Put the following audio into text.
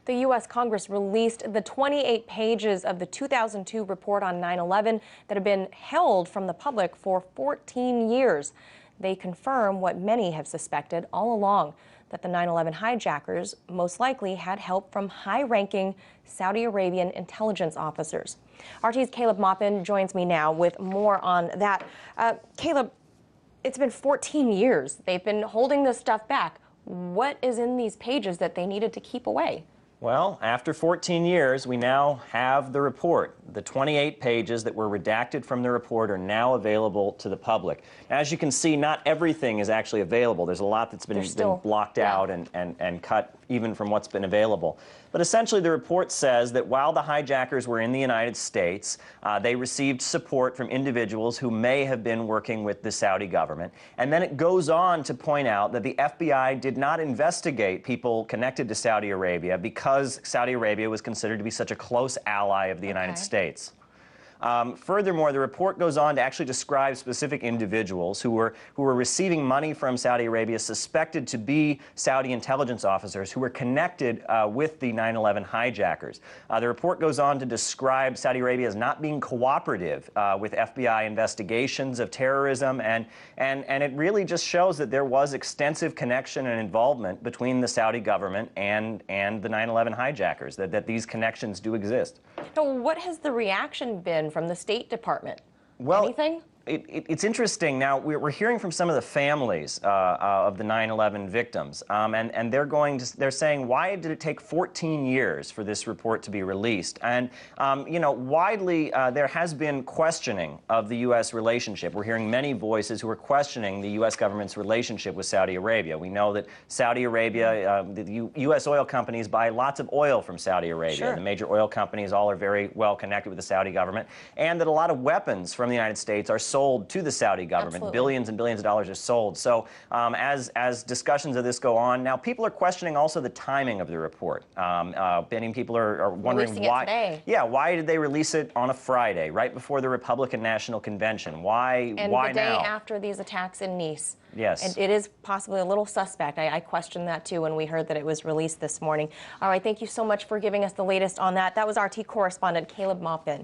The U.S. Congress released the 28 pages of the 2002 report on 9/11 that have been held from the public for 14 years. They confirm what many have suspected all along, that the 9/11 hijackers most likely had help from high-ranking Saudi Arabian intelligence officers. RT's Caleb Maupin joins me now with more on that. Caleb, it's been 14 years. They've been holding this stuff back. What is in these pages that they needed to keep away? Well, after 14 years, we now have the report. The 28 pages that were redacted from the report are now available to the public. As you can see, not everything is actually available. There's a lot that's been blocked out and cut even from what's been available. But essentially, the report says that while the hijackers were in the United States, they received support from individuals who may have been working with the Saudi government. And then it goes on to point out that the FBI did not investigate people connected to Saudi Arabia because Saudi Arabia was considered to be such a close ally of the United States. Furthermore, the report goes on to actually describe specific individuals who were receiving money from Saudi Arabia, suspected to be Saudi intelligence officers who were connected with the 9/11 hijackers. The report goes on to describe Saudi Arabia as not being cooperative with FBI investigations of terrorism, and it really just shows that there was extensive connection and involvement between the Saudi government and the 9/11 hijackers, that these connections do exist. So what has the reaction been from the State Department? Well, anything? It's interesting. Now, we're hearing from some of the families of the 9/11 victims, and they're saying, why did it take 14 years for this report to be released? And, you know, widely, there has been questioning of the U.S. relationship. We're hearing many voices who are questioning the U.S. government's relationship with Saudi Arabia. We know that Saudi Arabia, the U.S. oil companies buy lots of oil from Saudi Arabia. Sure. The major oil companies all are very well connected with the Saudi government, and that a lot of weapons from the United States are sold to the Saudi government. Absolutely. Billions and billions of dollars are sold. So as discussions of this go on, now people are questioning also the timing of the report. Many people are wondering why did they release it on a Friday, right before the Republican National Convention? Why and why the day now? after these attacks in Nice. Yes. And it is possibly a little suspect. I questioned that too when we heard that it was released this morning. All right, thank you so much for giving us the latest on that. That was RT correspondent Caleb Maupin.